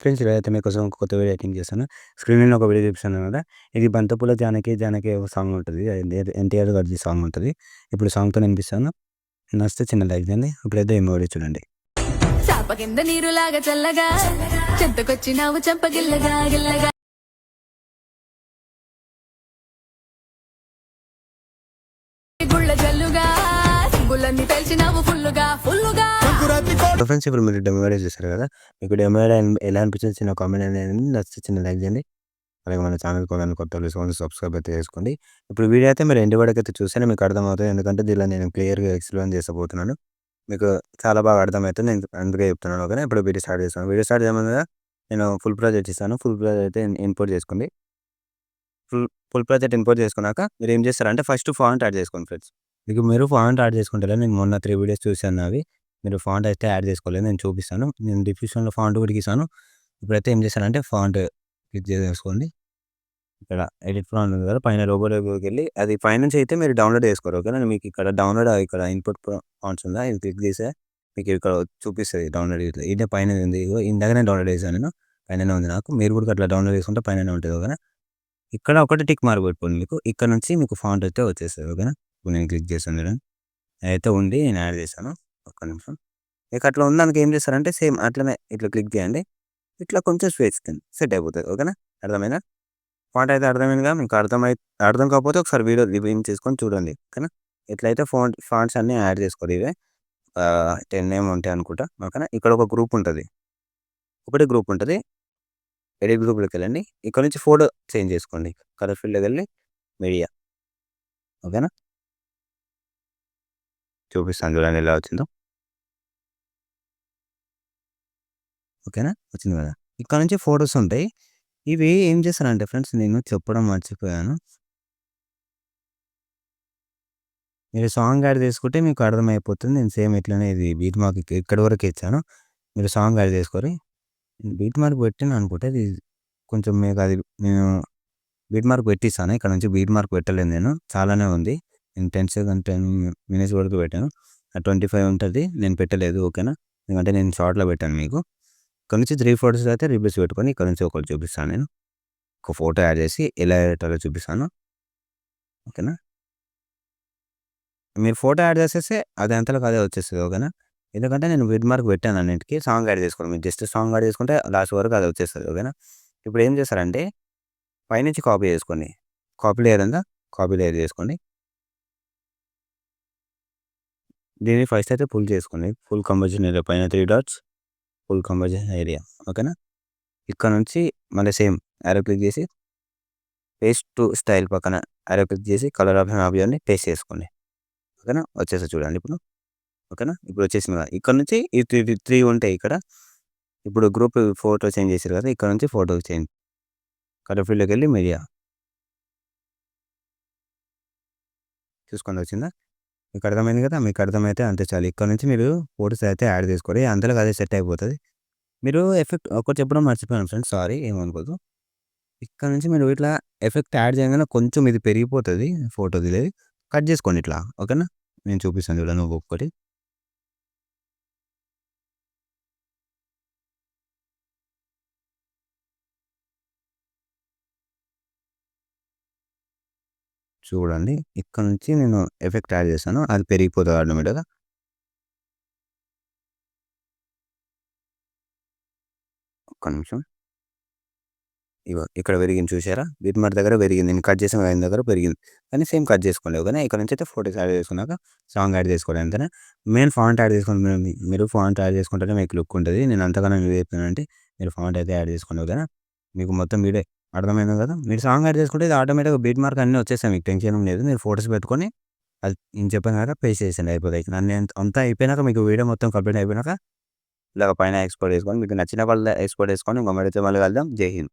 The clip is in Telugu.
ఫ్రెండ్స్ ఈరోజైతే మీకోసం ఒక కొత్త వీడియో ఎడిటింగ్ చేశాను. స్క్రీన్ మీద ఒక వీడియో చూపిస్తున్నాను కదా! ఇది 'బంతపుల జానకి జానకి' ఒక సాంగ్ ఉంటది. ఎన్టీఆర్ గారిది సాంగ్ ఉంటది. ఇప్పుడు సాంగ్‌తో వినిపిస్తాను. నచ్చితే చిన్న లైక్ చేయండి. ఇప్పుడైతే ఈ వీడియో చూడండి. చాప కింద నీరులాగా చల్లగా చెంతకొచ్చినావు చంపగిల్లగా గిల్లగా గుళ్ళ జల్లుగా గుళ్ళన్ని తెలిసినావు ఫుల్లుగా ఫుల్లుగా. ఫ్రెండ్స్ ఇప్పుడు మీరు డెమో వీడియో చూసారు కదా! మీకు డెమో వీడియో ఎలా అనిపించింది చిన్న కామెంట్ అనేది నచ్చితే చిన్న లైక్ చేయండి. అలాగే మన ఛానల్‌కి ఎవరైనా కొత్తోళ్ళు చూసుకొని సబ్స్క్రైబ్ అయితే చేసుకోండి. ఇప్పుడు వీడియో అయితే మీరు ఎండ్ వరకు అయితే చూస్తేనే మీకు అర్థమవుతది. ఎందుకంటే దీనిలో నేను క్లియర్‌గా ఎక్స్‌ప్లెయిన్ చేసబోతున్నాను. మీకు చాలా బాగా అర్థమవుతుంది. నేను అందుకే చెప్తున్నాను. ఓకేనా? ఇప్పుడు వీడియో స్టార్ట్ చేస్తాను. వీడియో స్టార్ట్ చేయడం ముందుగా నేను ఫుల్ ప్రాజెక్ట్ ఇస్తాను. ఫుల్ ప్రాజెక్ట్ అయితే ఇంపోర్ట్ చేసుకోండి. ఫుల్ ప్రాజెక్ట్ ఇంపోర్ట్ చేసుకున్నాక మీరు ఏం చేస్తారంటే ఫస్ట్ ఫాంట్ యాడ్ చేసుకోండి ఫ్రెండ్స్. మీరు ఫాంట్ యాడ్ చేసుకుంటారా? నేను మొన్న 3 వీడియోస్ చూసాను నావి. మీరు ఫాంట్ అయితే యాడ్ చేసుకోలేదు. నేను చూపిస్తాను. నేను డిస్క్రిప్షన్‌లో ఫాంట్ కూడా ఇస్తాను. ఇప్పుడైతే ఏం చేశానంటే ఫాంట్ క్లిక్ చేసేసుకోండి. ఇక్కడ ఎడిట్ ఫాంట్ ఉంది కదా! పైన లోగోలోకెళ్ళి అది పైనుంచి అయితే మీరు డౌన్లోడ్ చేసుకోరు. ఓకేనా? మీకు ఇక్కడ డౌన్లోడ్ ఇక్కడ ఇన్పుట్ ఫాంట్స్ ఉందా? ఇది క్లిక్ చేస్తే మీకు ఇక్కడ చూపిస్తది డౌన్లోడ్ ఇట్లా. ఇదే పైన ఉంది. ఇగో ఇందాకనే డౌన్లోడ్ చేశాను నేను. పైననే ఉంది నాకు. మీరు కూడా అట్లా డౌన్లోడ్ చేసుకుంటే పైననే ఉంటది. ఓకేనా? ఇక్కడ ఒకటి టిక్ మార్క్ పెట్టుకోండి మీకు. ఇక్కడ నుంచి మీకు ఫాంట్ అయితే వచ్చేస్తది. ఓకేనా? ఇప్పుడు నేను క్లిక్ చేశాను చూడండి. అదైతే ఉంది. నేను యాడ్ చేశాను. ఒక్క నిమిషం. మీకు అట్లా ఉందనుకో ఏం చేస్తారంటే సేమ్ అట్లనే ఇట్లా క్లిక్ చేయండి. ఇట్లా కొంచెం స్పేస్ ఇచ్చేయండి. సెట్ అయిపోతది. ఓకేనా? అర్థమైందా? ఫాంట్ అయితే అర్థమైందిగా. మీకు అర్థం కాకపోతే ఒకసారి వీడియో రివైండ్ చేసుకొని చూడండి. ఓకేనా? ఇట్లయితే ఫాంట్స్ అన్నీ యాడ్ చేసుకోవాలి. ఇవే 10 ఏమో ఉంటాయి అనుకుంటా. ఓకేనా? ఇక్కడ ఒక గ్రూప్ ఉంటది. ఒకటే గ్రూప్ ఉంటది. ఎడిట్ గ్రూప్‌లోకెళ్ళండి. ఇక్కడ నుంచి ఫోటో చేంజ్ చేసుకోండి. కలర్ ఫీల్డ్‌లోకెళ్ళి మీడియా. ఓకేనా? చూపిస్తాను చూడండి ఎలా వచ్చిందో. ఓకేనా? వచ్చింది కదా! ఇక్కడ నుంచి ఫోటోస్ ఉంటాయి. ఇవి ఏం చేస్తానంటే ఫ్రెండ్స్ నేను చెప్పడం మర్చిపోయాను. మీరు సాంగ్ యాడ్ చేసుకుంటే మీకు అర్థమైపోతుంది. నేను సేమ్ ఇట్లనే ఇది బీట్ మార్క్ ఇక్కడి వరకే ఇచ్చాను. మీరు సాంగ్ యాడ్ చేసుకోరి. బీట్ మార్క్ పెట్టాను అనుకుంటా. ఇది కొంచెం మీకు అది నేను బీట్ మార్క్ పెట్టిస్తాను. ఇక్కడ నుంచి బీట్ మార్క్ పెట్టలేదు నేను. చాలానే ఉంది. నేను 10 సెకండ్ 10 మినిట్స్ వరకు పెట్టాను. 25 ఉంటది. నేను పెట్టలేదు. ఓకేనా? ఎందుకంటే నేను షార్ట్‌లో పెట్టాను మీకు. ఇక్కడ నుంచి 3 ఫోటోస్ అయితే రీప్లేస్ పెట్టుకొని ఇక్కడ నుంచి ఒకటి చూపిస్తాను నేను. ఒక ఫోటో యాడ్ చేసి ఎలా ఎడిటాలో చూపిస్తాను. ఓకేనా? మీరు ఫోటో యాడ్ చేసేస్తే అది అంతలోకి అదే వచ్చేస్తది. ఓకేనా? ఎందుకంటే నేను బీట్ మార్క్ పెట్టాను అన్నిటికి. సాంగ్ యాడ్ చేసుకోండి. మీరు జస్ట్ సాంగ్ యాడ్ చేసుకుంటే లాస్ట్ వరకు అది వచ్చేస్తది. ఓకేనా? ఇప్పుడు ఏం చేస్తారంటే పైనుంచి కాపీ చేసుకోండి. కాపీ లేయర్ ఉందా? కాపీ లేయర్ చేసుకోండి. దీన్ని ఫస్ట్ అయితే పుల్ చేసుకోండి. ఫుల్ కంపోజిషన్ ఏరియా పైన 3 డాట్స్ ఫుల్ కంపోజిషన్ ఏరియా. ఓకేనా? ఇక్కడ నుంచి మళ్ళీ సేమ్ యారో క్లిక్ చేసి పేస్ట్ టు స్టైల్ పక్కన యారో క్లిక్ చేసి కలర్ ఆప్షన్ ఆఫ్ చేయండి. పేస్ట్ చేసుకోండి. ఓకేనా? వచ్చేస్తది చూడండి ఇప్పుడు. ఓకేనా? ఇప్పుడు వచ్చేసింది కదా! ఇక్కడ నుంచి ఈ 3 ఉంటాయి ఇక్కడ. ఇప్పుడు గ్రూప్ ఫోటో చేంజ్ చేసారు కదా! ఇక్కడ నుంచి ఫోటో చేంజ్. కలర్ ఫీల్డ్‌లోకెళ్ళి మీడియా. చూసుకోండి వచ్చిందా? మీకు అర్థమైంది కదా! మీకు అర్థమైతే అంతే చాలు. ఇక్కడ నుంచి మీరు ఫోటోస్ అయితే యాడ్ చేసుకోండి. అంతలోకి అదే సెట్ అయిపోతది. మీరు ఎఫెక్ట్ ఒకటి చెప్పడం మర్చిపోయాను ఫ్రెండ్స్. సారీ ఏమనుకోద్దు. ఇక్కడ నుంచి మీరు ఇట్లా ఎఫెక్ట్ యాడ్ చేయంగానే కొంచెం ఇది పెరిగిపోతది ఫోటోది. కట్ చేసుకోండి ఇట్లా. ఓకేనా? నేను చూపిస్తాను చూడండి ఒక్కొక్కటి. చూడండి. ఇక్కడ నుంచి నేను ఎఫెక్ట్ యాడ్ చేశాను. అది పెరిగిపోతది ఆటోమేటిక్‌గా. ఒక్క నిమిషం. ఇగో ఇక్కడ పెరిగింది చూసారా? బీట్ మార్క్ దగ్గర పెరిగింది. నేను కట్ చేసిన లైన్ దగ్గర పెరిగింది. కానీ సేమ్ కట్ చేసుకోండి. ఓకేనా? ఇక్కడ నుంచి అయితే ఫోటోస్ యాడ్ చేసుకున్నాక సాంగ్ యాడ్ చేసుకోవడం అంతేనా? మెయిన్ ఫాంట్ యాడ్ చేసుకోండి. మీరు ఫాంట్ యాడ్ చేసుకుంటేనే మీకు లుక్ ఉంటది. నేను అంతకన్నా ఎందుకు చెప్తున్నానంటే మీరు ఫాంట్ అయితే యాడ్ చేసుకోండి. ఓకేనా? మీకు మొత్తం వీడియో అర్థమైంది కదా! మీరు సాంగ్ యాడ్ చేసుకుంటే ఇది ఆటోమేటిక్‌గా బీట్ మార్క్ అన్నీ వచ్చేస్తాయి. మీకు టెన్షన్ ఏం లేదు. మీరు ఫోటోస్ పెట్టుకొని అది నేను చెప్పాను కదా! పేస్ట్ చేసేయండి అయిపోతాయి. అంతా అయిపోయినాక మీకు వీడియో మొత్తం కంప్లీట్ అయిపోయినాక ఇలాగ పైన ఎక్స్‌పోర్ట్ చేసుకొని మీకు నచ్చిన కలర్‌లో ఎక్స్‌పోర్ట్ చేసుకొని ఇంకో మళ్ళీ కలుద్దాం. జై హింద్.